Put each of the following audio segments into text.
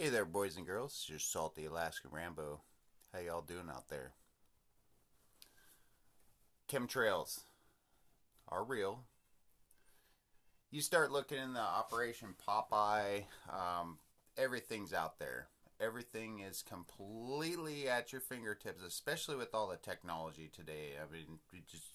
Hey there, boys and girls. It's your salty Alaskan Rambo. How y'all doing out there? Chemtrails are real. You start looking in the Operation Popeye, everything's out there. Everything is completely at your fingertips, especially with all the technology today. I mean, just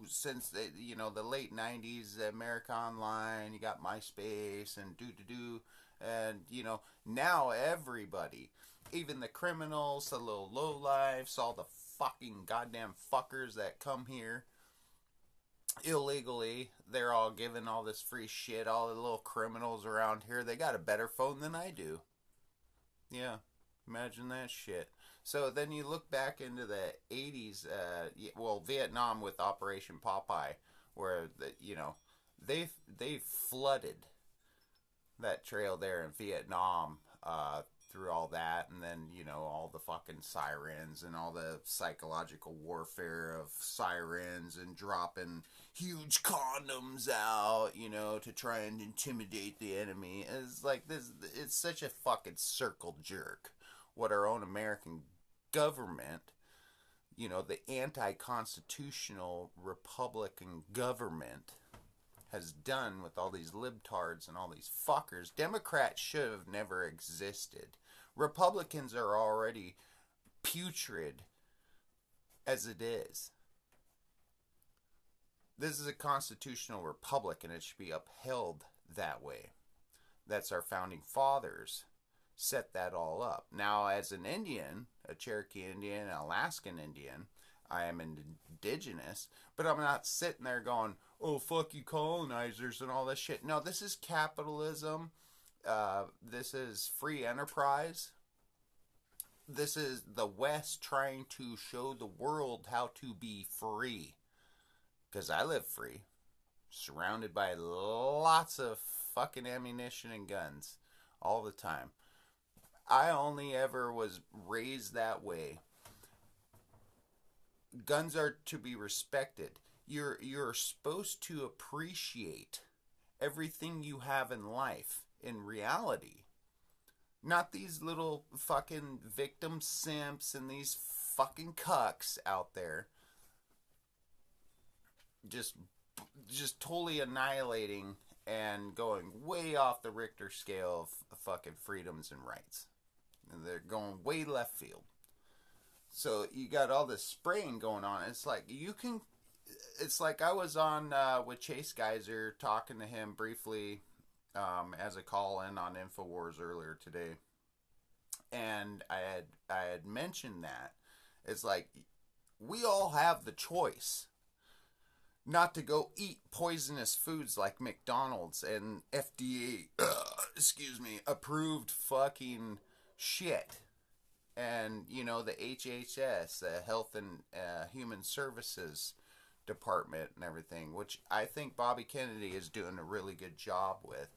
since the late '90s, America Online, you got MySpace and do, and now everybody, even the criminals, the little lowlifes, all the fucking goddamn fuckers that come here illegally, they're all giving all this free shit. All the little criminals around here, they got a better phone than I do. Yeah, imagine that shit. So then you look back into the '80s, Vietnam with Operation Popeye, where they flooded that trail there in Vietnam, through all that, and then all the fucking sirens and all the psychological warfare of sirens and dropping huge condoms out, to try and intimidate the enemy. It's like this. It's such a fucking circle jerk. What our own American government, the anti-constitutional Republican government has done with all these libtards and all these fuckers. Democrats should have never existed. Republicans are already putrid as it is. This is a constitutional republic and it should be upheld that way. That's our founding fathers set that all up. Now, as an Indian, a Cherokee Indian, an Alaskan Indian, I am indigenous, but I'm not sitting there going, oh, fuck you colonizers and all this shit. No, this is capitalism. This is free enterprise. This is the West trying to show the world how to be free. Because I live free, surrounded by lots of fucking ammunition and guns all the time. I only ever was raised that way. Guns are to be respected. You're supposed to appreciate everything you have in life in reality. Not these little fucking victim simps and these fucking cucks out there just totally annihilating and going way off the Richter scale of fucking freedoms and rights. And they're going way left field. So you got all this spraying going on. It's like I was on with Chase Geyser talking to him briefly as a call in on InfoWars earlier today, and I had mentioned that it's like we all have the choice not to go eat poisonous foods like McDonald's and FDA approved fucking shit. And the HHS, the Health and Human Services Department and everything, which I think Bobby Kennedy is doing a really good job with.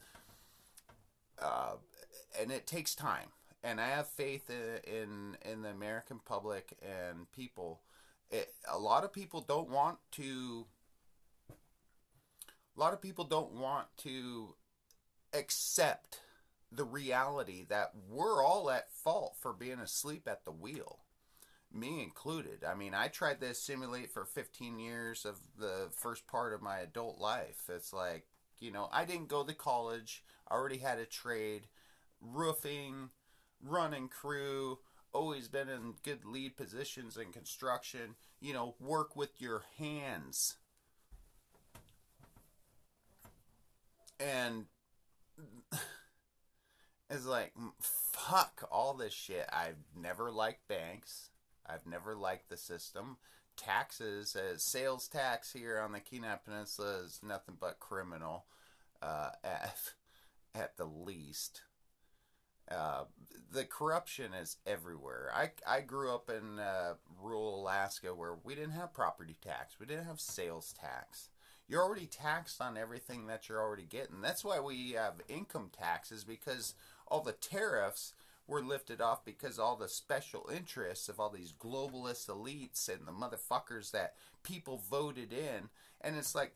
And it takes time, and I have faith in the American public and people. A lot of people don't want to. A lot of people don't want to accept the reality that we're all at fault for being asleep at the wheel, me included. I mean, I tried to simulate for 15 years of the first part of my adult life. It's like, I didn't go to college. I already had a trade, roofing, running crew, always been in good lead positions in construction. Work with your hands. And it's like, fuck all this shit. I've never liked banks. I've never liked the system. Taxes, sales tax here on the Kenai Peninsula is nothing but criminal, at the least. The corruption is everywhere. I grew up in rural Alaska where we didn't have property tax. We didn't have sales tax. You're already taxed on everything that you're already getting. That's why we have income taxes, because all the tariffs were lifted off because all the special interests of all these globalist elites and the motherfuckers that people voted in. And it's like,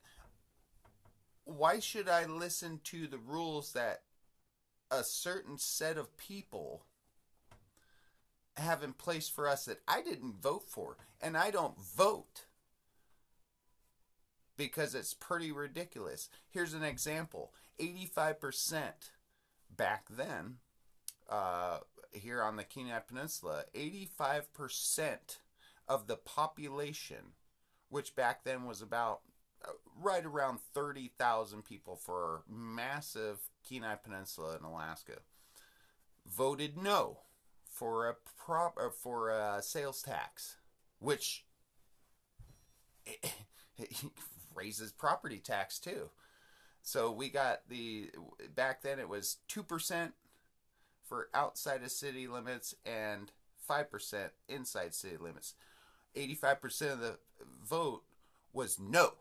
why should I listen to the rules that a certain set of people have in place for us that I didn't vote for. And I don't vote because it's pretty ridiculous. Here's an example. 85% back then, here on the Kenai Peninsula, 85% of the population, which back then was about right around 30,000 people for massive Kenai Peninsula in Alaska, voted no for a sales tax, which raises property tax too. So we got back then it was 2% for outside of city limits and 5% inside city limits. 85% of the vote was no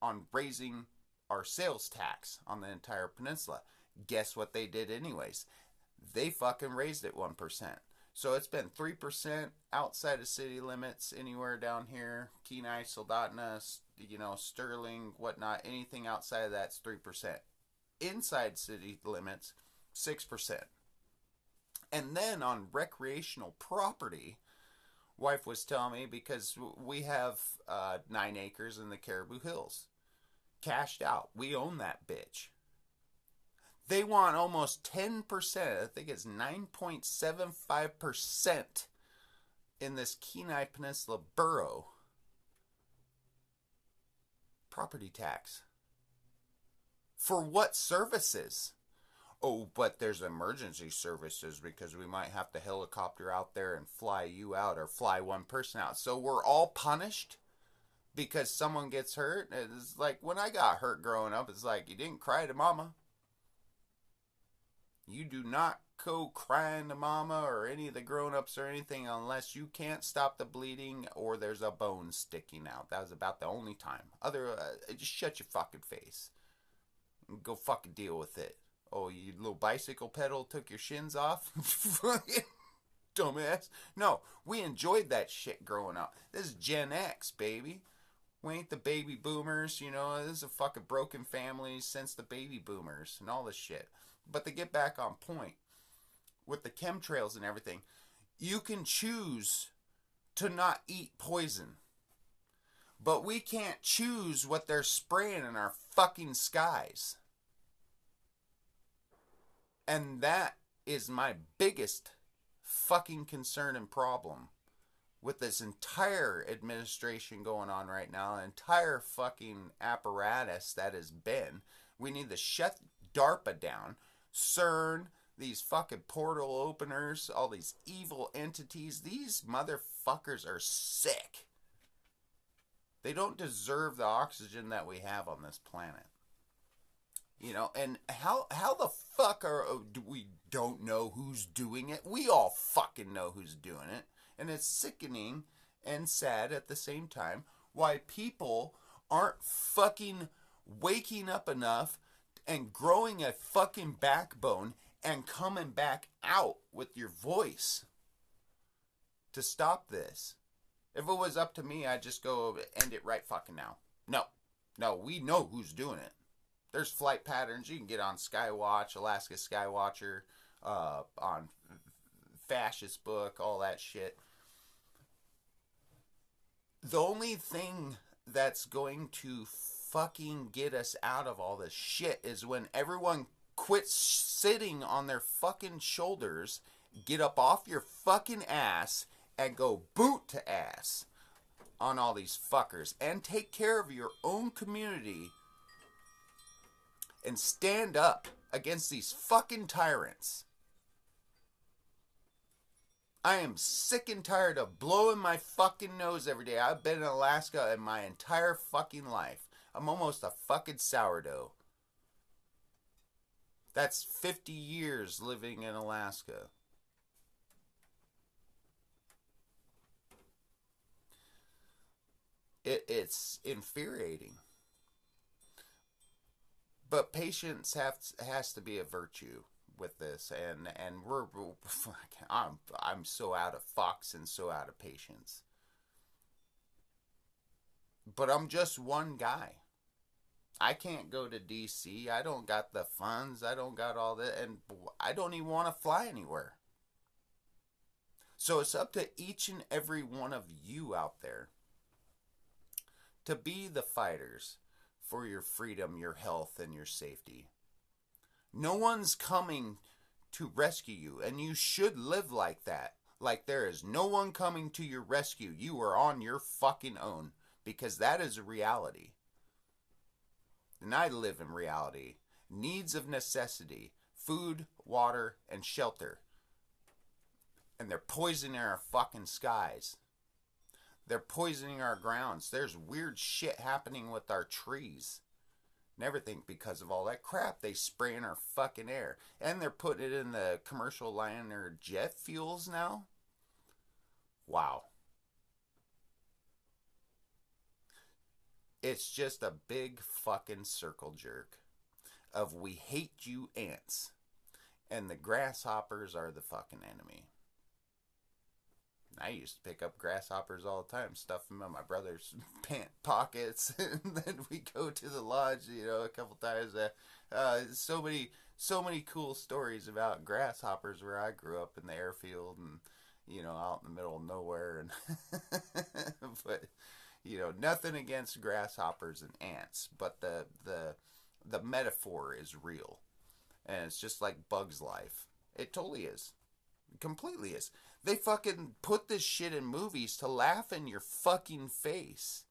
on raising our sales tax on the entire peninsula. Guess what they did anyways? They fucking raised it 1%. So it's been 3% outside of city limits anywhere down here. Kenai, Soldotna, Sterling, whatnot. Anything outside of that's 3%. Inside city limits, 6%. And then on recreational property, wife was telling me, because we have 9 acres in the Caribou Hills. Cashed out. We own that bitch. They want almost 10%. I think it's 9.75% in this Kenai Peninsula borough property tax. For what services? Oh, but there's emergency services because we might have to helicopter out there and fly you out or fly one person out. So we're all punished because someone gets hurt. It's like when I got hurt growing up, it's like you didn't cry to mama. You do not go crying to mama or any of the grown-ups or anything unless you can't stop the bleeding or there's a bone sticking out. That was about the only time. Just shut your fucking face and go fucking deal with it. Oh, you little bicycle pedal took your shins off? Dumbass. No, we enjoyed that shit growing up. This is Gen X, baby. We ain't the baby boomers, This is a fucking broken family since the baby boomers and all this shit. But to get back on point, with the chemtrails and everything, you can choose to not eat poison. But we can't choose what they're spraying in our fucking skies. And that is my biggest fucking concern and problem with this entire administration going on right now, an entire fucking apparatus that has been. We need to shut DARPA down, CERN, these fucking portal openers, all these evil entities. These motherfuckers are sick. They don't deserve the oxygen that we have on this planet. And how the fuck we don't know who's doing it? We all fucking know who's doing it. And it's sickening and sad at the same time why people aren't fucking waking up enough and growing a fucking backbone and coming back out with your voice to stop this. If it was up to me, I'd just go end it right fucking now. No, we know who's doing it. There's flight patterns. You can get on Skywatch, Alaska Skywatcher, on Fascist Book, all that shit. The only thing that's going to fucking get us out of all this shit is when everyone quits sitting on their fucking shoulders, get up off your fucking ass, and go boot to ass on all these fuckers. And take care of your own community and stand up against these fucking tyrants. I am sick and tired of blowing my fucking nose every day. I've been in Alaska in my entire fucking life. I'm almost a fucking sourdough. That's 50 years living in Alaska. It's infuriating. But patience has to be a virtue with this, and I'm so out of fucks and so out of patience. But I'm just one guy. I can't go to DC. I don't got the funds. I don't got all that. And I don't even want to fly anywhere. So it's up to each and every one of you out there to be the fighters for your freedom, your health, and your safety. No one's coming to rescue you, and you should live like that. Like there is no one coming to your rescue. You are on your fucking own, because that is a reality. And I live in reality. Needs of necessity: food, water, and shelter. And they're poisoning our fucking skies. They're poisoning our grounds. There's weird shit happening with our trees and everything because of all that crap they spray in our fucking air. And they're putting it in the commercial liner jet fuels now. Wow. It's just a big fucking circle jerk of we hate you ants, and the grasshoppers are the fucking enemy. I used to pick up grasshoppers all the time, stuff them in my brother's pant pockets, and then we go to the lodge, a couple times. So many cool stories about grasshoppers where I grew up in the airfield and, out in the middle of nowhere. And but, nothing against grasshoppers and ants, but the metaphor is real. And it's just like Bug's Life. It totally is. It completely is. They fucking put this shit in movies to laugh in your fucking face.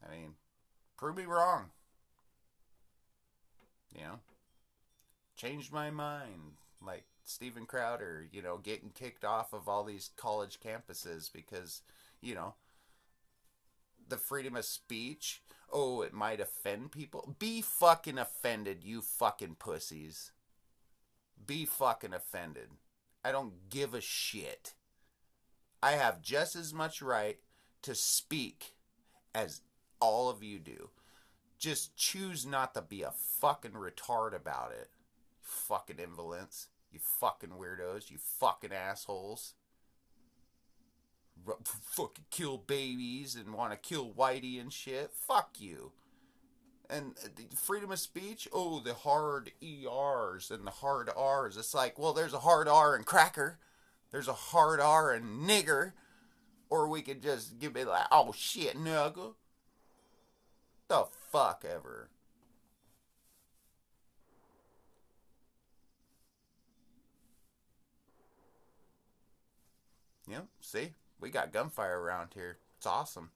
I mean, prove me wrong. Changed my mind. Like Steven Crowder, getting kicked off of all these college campuses because, the freedom of speech. Oh, it might offend people. Be fucking offended, you fucking pussies. Be fucking offended. I don't give a shit. I have just as much right to speak as all of you do. Just choose not to be a fucking retard about it. You fucking invalids. You fucking weirdos. You fucking assholes. Fucking kill babies and want to kill Whitey and shit. Fuck you. And freedom of speech, the hard ERs and the hard Rs. It's like, well, there's a hard R in cracker. There's a hard R in nigger. Or we could just give it like, oh shit, nigga. The fuck ever. See? We got gunfire around here. It's awesome.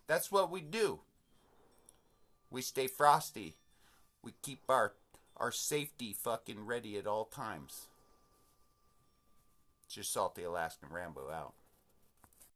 That's what we do. We stay frosty. We keep our safety fucking ready at all times. It's your salty Alaskan Rambo out.